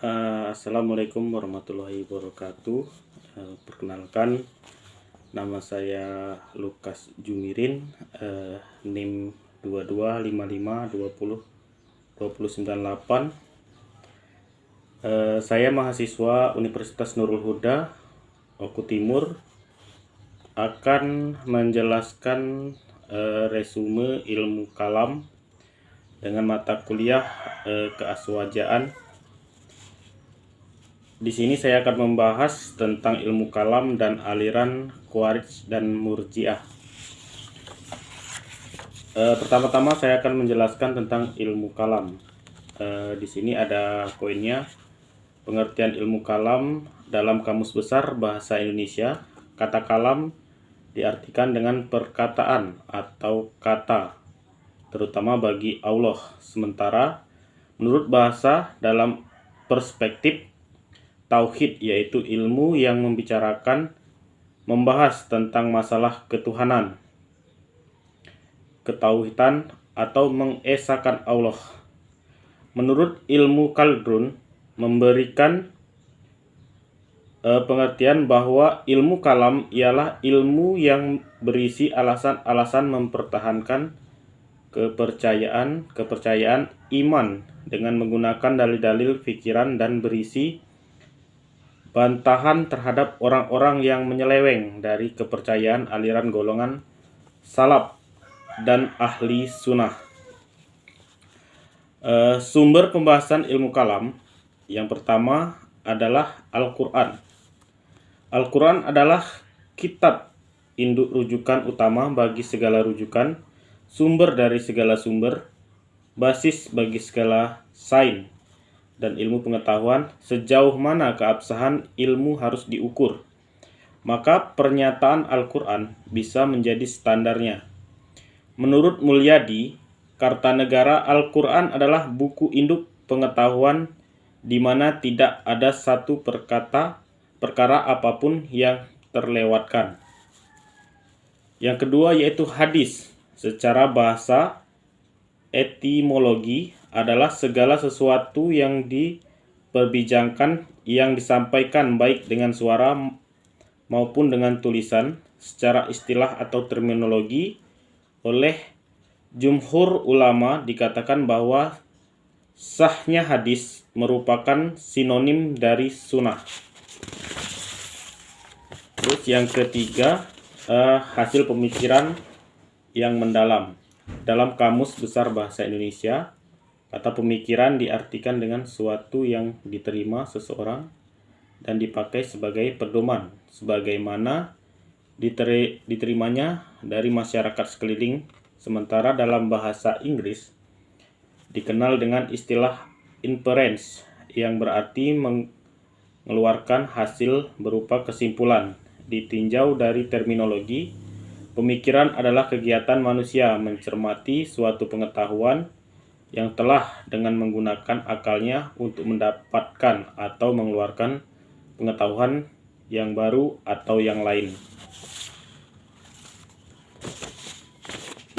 Assalamualaikum warahmatullahi wabarakatuh. Perkenalkan, nama saya Lukas Jumirin, NIM 2255202098. Saya mahasiswa Universitas Nurul Huda, Oku Timur, akan menjelaskan resume ilmu kalam dengan mata kuliah keaswajaan. Di sini saya akan membahas tentang ilmu kalam dan aliran Khawarij dan Murji'ah. Pertama-tama saya akan menjelaskan tentang ilmu kalam. Di sini ada poinnya. Pengertian ilmu kalam dalam Kamus Besar Bahasa Indonesia. Kata kalam diartikan dengan perkataan atau kata, terutama bagi Allah. Sementara menurut bahasa dalam perspektif tauhid, yaitu ilmu yang membahas tentang masalah ketuhanan, ketauhidan atau mengesahkan Allah. Menurut ilmu Kaldun memberikan pengertian bahwa ilmu kalam ialah ilmu yang berisi alasan-alasan mempertahankan kepercayaan iman dengan menggunakan dalil-dalil pikiran dan berisi bantahan terhadap orang-orang yang menyeleweng dari kepercayaan aliran golongan salaf dan ahli sunnah. Sumber pembahasan ilmu kalam yang pertama adalah Al-Quran. Al-Quran adalah kitab induk rujukan utama bagi segala rujukan, sumber dari segala sumber, basis bagi segala sains dan ilmu pengetahuan. Sejauh mana keabsahan ilmu harus diukur, maka pernyataan Al-Quran bisa menjadi standarnya. Menurut Mulyadi Kartanegara, Al-Quran adalah buku induk pengetahuan di mana tidak ada satu perkara apapun yang terlewatkan. Yang kedua yaitu hadis. Secara bahasa etimologi adalah segala sesuatu yang diperbincangkan, yang disampaikan baik dengan suara maupun dengan tulisan. Secara istilah atau terminologi, oleh jumhur ulama dikatakan bahwa sahnya hadis merupakan sinonim dari sunnah. Terus yang ketiga, hasil pemikiran yang mendalam. Dalam Kamus Besar Bahasa Indonesia, kata pemikiran diartikan dengan suatu yang diterima seseorang dan dipakai sebagai pedoman, sebagaimana diterimanya dari masyarakat sekeliling. Sementara dalam bahasa Inggris dikenal dengan istilah inference, yang berarti mengeluarkan hasil berupa kesimpulan. Ditinjau dari terminologi, pemikiran adalah kegiatan manusia mencermati suatu pengetahuan yang telah dengan menggunakan akalnya untuk mendapatkan atau mengeluarkan pengetahuan yang baru atau yang lain.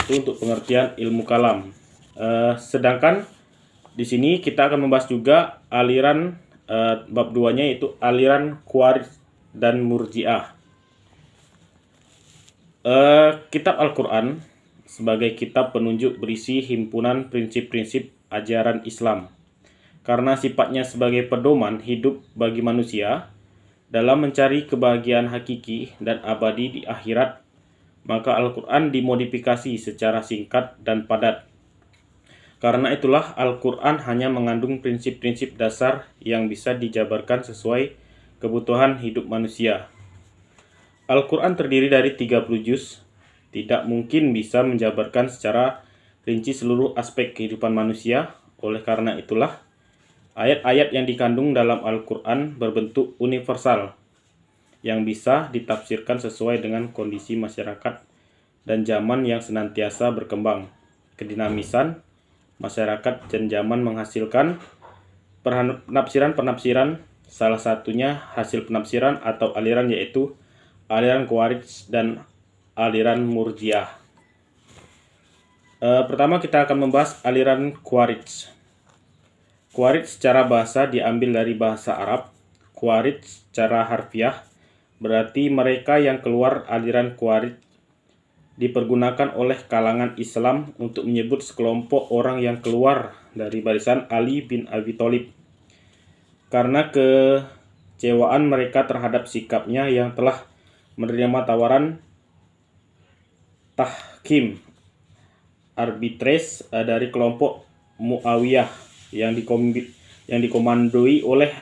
Itu untuk pengertian ilmu kalam. Sedangkan di sini kita akan membahas juga aliran bab 2-nya, yaitu aliran Khawarij dan Murji'ah. Kitab Al-Quran sebagai kitab penunjuk berisi himpunan prinsip-prinsip ajaran Islam. Karena sifatnya sebagai pedoman hidup bagi manusia dalam mencari kebahagiaan hakiki dan abadi di akhirat, maka Al-Quran dimodifikasi secara singkat dan padat. Karena itulah Al-Quran hanya mengandung prinsip-prinsip dasar yang bisa dijabarkan sesuai kebutuhan hidup manusia. Al-Quran terdiri dari 30 juz, tidak mungkin bisa menjabarkan secara rinci seluruh aspek kehidupan manusia. Oleh karena itulah, ayat-ayat yang dikandung dalam Al-Quran berbentuk universal, yang bisa ditafsirkan sesuai dengan kondisi masyarakat dan zaman yang senantiasa berkembang. Kedinamisan masyarakat dan zaman menghasilkan penafsiran-penafsiran, salah satunya hasil penafsiran atau aliran, yaitu aliran Khawarij dan aliran Murji'ah. Pertama kita akan membahas aliran Khawarij. Khawarij secara bahasa diambil dari bahasa Arab. Khawarij secara harfiah berarti mereka yang keluar aliran Khawarij dipergunakan oleh kalangan Islam untuk menyebut sekelompok orang yang keluar dari barisan Ali bin Abi Thalib karena kecewaan mereka terhadap sikapnya yang telah menerima tawaran tahkim arbitres dari kelompok Muawiyah yang dikomandoi oleh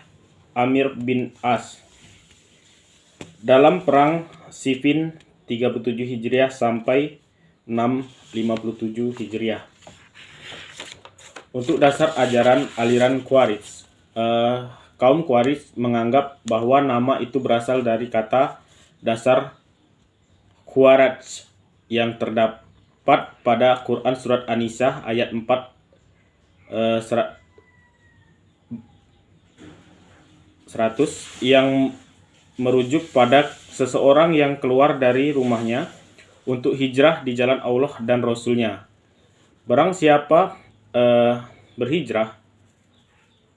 Amir bin As dalam perang Siffin 37 Hijriah sampai 657 Hijriah. Untuk dasar ajaran aliran Khawarij, kaum Khawarij menganggap bahwa nama itu berasal dari kata dasar Khawarij yang terdapat pada Quran Surat An-Nisa ayat 4 100 yang merujuk pada seseorang yang keluar dari rumahnya untuk hijrah di jalan Allah dan Rasul-Nya. Barang siapa berhijrah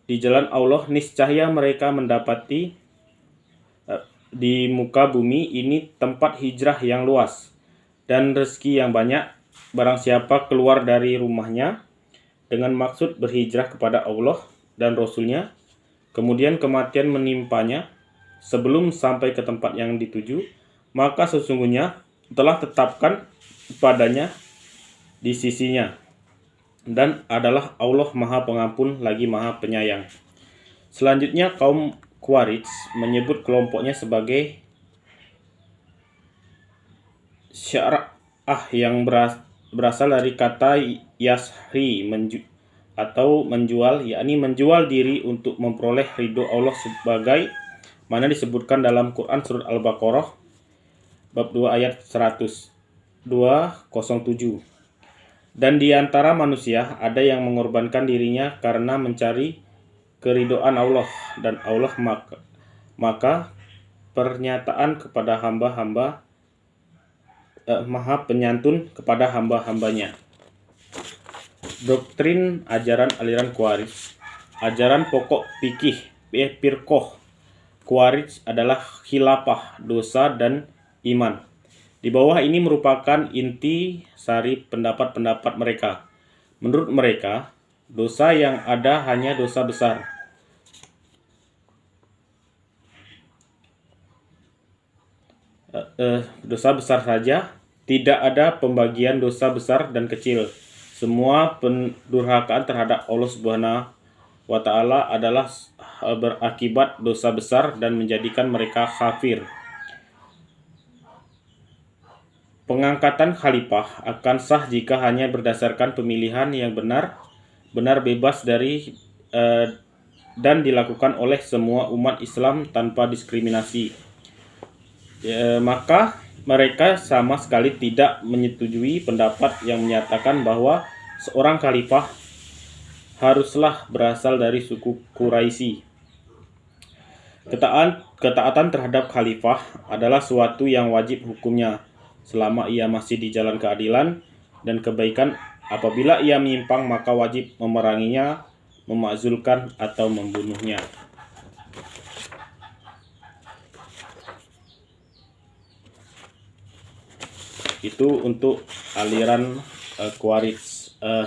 di jalan Allah, niscaya mereka mendapati di muka bumi ini tempat hijrah yang luas dan rezeki yang banyak. Barang siapa keluar dari rumahnya dengan maksud berhijrah kepada Allah dan Rasul-Nya, kemudian kematian menimpanya sebelum sampai ke tempat yang dituju, maka sesungguhnya telah tetapkan padanya di sisinya, dan adalah Allah Maha Pengampun lagi Maha Penyayang. Selanjutnya, kaum Khawarij menyebut kelompoknya sebagai Syara'ah yang berasal dari kata yashri atau menjual, yakni menjual diri untuk memperoleh ridho Allah sebagai mana disebutkan dalam Quran Surat Al-Baqarah bab 2 ayat 10207. Dan di antara manusia ada yang mengorbankan dirinya karena mencari keridhaan Allah, dan Allah maka pernyataan kepada hamba-hamba Maha Penyantun kepada hamba-hambanya. Doktrin ajaran aliran Khawarij. Ajaran pokok firqah Khawarij adalah khilafah, dosa, dan iman. Di bawah ini merupakan inti sari pendapat-pendapat mereka. Menurut mereka, dosa yang ada hanya dosa besar. Dosa besar saja, tidak ada pembagian dosa besar dan kecil. Semua pendurhakaan terhadap Allah Subhanahu wa Ta'ala adalah berakibat dosa besar dan menjadikan mereka kafir. Pengangkatan khalifah akan sah jika hanya berdasarkan pemilihan yang benar bebas dari dan dilakukan oleh semua umat Islam tanpa diskriminasi. Maka mereka sama sekali tidak menyetujui pendapat yang menyatakan bahwa seorang khalifah haruslah berasal dari suku Quraisy. Ketaatan terhadap khalifah adalah suatu yang wajib hukumnya selama ia masih di jalan keadilan dan kebaikan. Apabila ia menyimpang, maka wajib memeranginya, memakzulkan, atau membunuhnya. Itu untuk aliran Khawarij.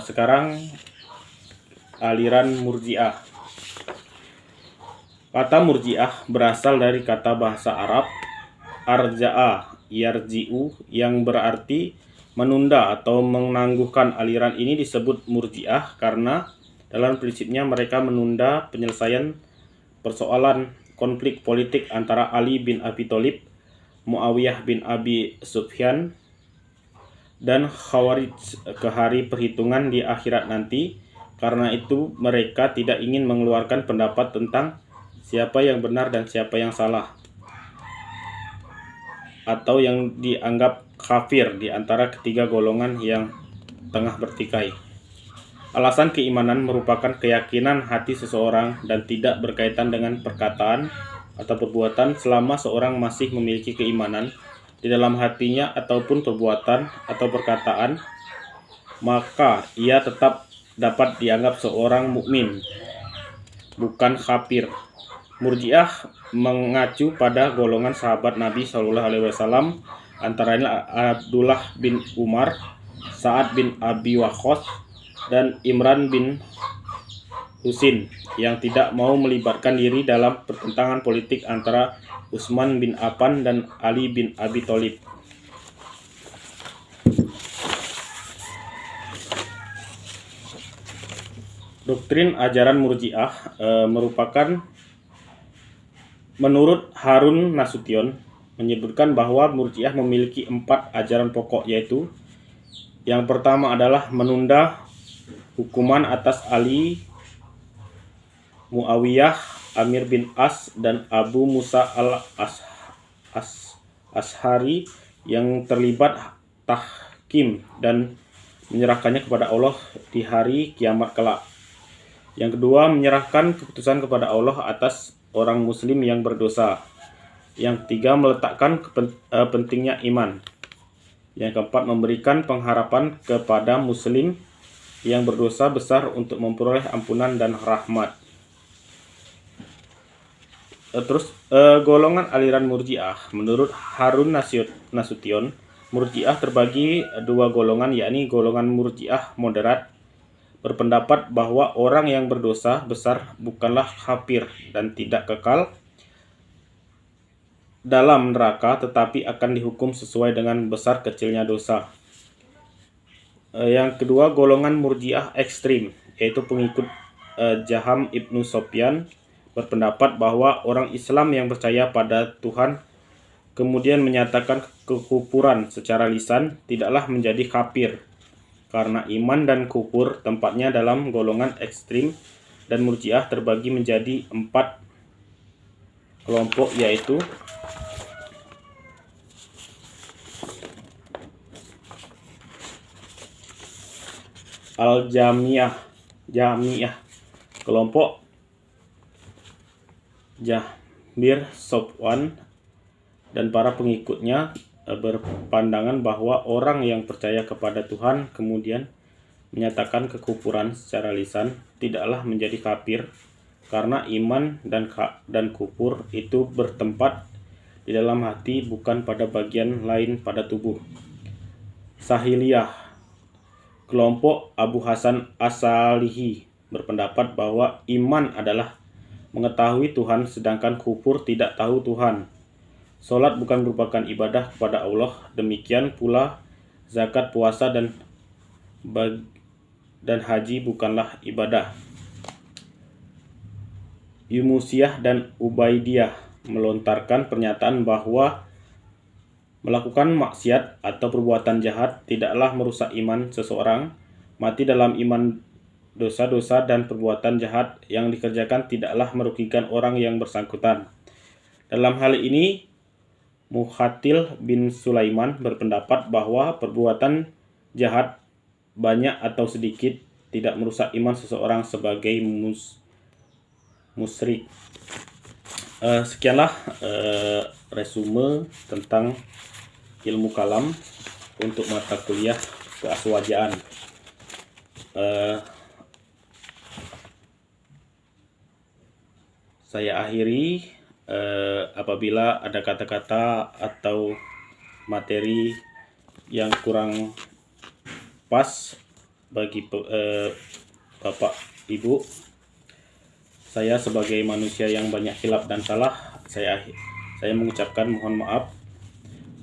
Sekarang aliran Murji'ah. Kata Murji'ah berasal dari kata bahasa Arab arja'a yarji'u yang berarti menunda atau menangguhkan. Aliran ini disebut Murji'ah karena dalam prinsipnya mereka menunda penyelesaian persoalan konflik politik antara Ali bin Abi Thalib, Muawiyah bin Abi Sufyan, dan Khawarij ke hari perhitungan di akhirat nanti. Karena itu mereka tidak ingin mengeluarkan pendapat tentang siapa yang benar dan siapa yang salah, atau yang dianggap kafir di antara ketiga golongan yang tengah bertikai. Alasan keimanan merupakan keyakinan hati seseorang dan tidak berkaitan dengan perkataan atau perbuatan. Selama seorang masih memiliki keimanan di dalam hatinya ataupun perbuatan atau perkataan, maka ia tetap dapat dianggap seorang mukmin. bukan kafir. Murji'ah mengacu pada golongan sahabat Nabi Shallallahu Alaihi Wasallam, antara lain Abdullah bin Umar, Sa'ad bin Abi Waqqas, dan Imran bin Husin, yang tidak mau melibatkan diri dalam pertentangan politik antara Utsman bin Affan dan Ali bin Abi Thalib. Doktrin ajaran Murji'ah merupakan, menurut Harun Nasution, menyebutkan bahwa Murji'ah memiliki 4 ajaran pokok, yaitu yang pertama adalah menunda hukuman atas Ali, Muawiyah, Amir bin As, dan Abu Musa al-Ash'ari yang terlibat tahkim, dan menyerahkannya kepada Allah di hari kiamat kelak. Yang kedua, menyerahkan keputusan kepada Allah atas orang muslim yang berdosa. Yang ketiga, meletakkan pentingnya iman. Yang keempat, memberikan pengharapan kepada muslim yang berdosa besar untuk memperoleh ampunan dan rahmat. Golongan aliran Murji'ah. Menurut Harun Nasution, Murji'ah terbagi 2 golongan, yakni golongan Murji'ah moderat, berpendapat bahwa orang yang berdosa besar bukanlah kafir dan tidak kekal dalam neraka, tetapi akan dihukum sesuai dengan besar kecilnya dosa. Yang kedua, golongan Murji'ah ekstrim, yaitu pengikut Jaham ibnu Sofyan, berpendapat bahwa orang Islam yang percaya pada Tuhan kemudian menyatakan kekufuran secara lisan tidaklah menjadi kafir, karena iman dan kufur tempatnya dalam golongan ekstrim. Dan Murji'ah terbagi menjadi 4 kelompok, yaitu Al-Jahmiyah, kelompok Jahmir Sofwan dan para pengikutnya berpandangan bahwa orang yang percaya kepada Tuhan kemudian menyatakan kekufuran secara lisan tidaklah menjadi kafir, karena iman dan kufur itu bertempat di dalam hati, bukan pada bagian lain pada tubuh. Sahiliyah, kelompok Abu Hasan As-Salihi, berpendapat bahwa iman adalah mengetahui Tuhan, sedangkan kufur tidak tahu Tuhan. Salat bukan merupakan ibadah kepada Allah, demikian pula zakat, puasa, dan haji bukanlah ibadah. Yunusiyah dan Ubaidiyah melontarkan pernyataan bahwa melakukan maksiat atau perbuatan jahat tidaklah merusak iman seseorang. Mati dalam iman, dosa-dosa dan perbuatan jahat yang dikerjakan tidaklah merugikan orang yang bersangkutan. Dalam hal ini, Muhatil bin Sulaiman berpendapat bahwa perbuatan jahat banyak atau sedikit tidak merusak iman seseorang sebagai musyrik. Sekianlah resume tentang ilmu kalam untuk mata kuliah keaswajaan. Saya akhiri. Apabila ada kata-kata atau materi yang kurang pas bagi Bapak Ibu, saya sebagai manusia yang banyak khilaf dan salah, saya mengucapkan mohon maaf.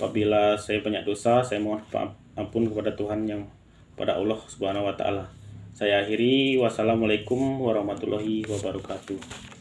Apabila saya banyak dosa, saya mohon ampun kepada Tuhan, yang pada Allah Subhanahu wa taala. Saya akhiri. Wassalamualaikum warahmatullahi wabarakatuh.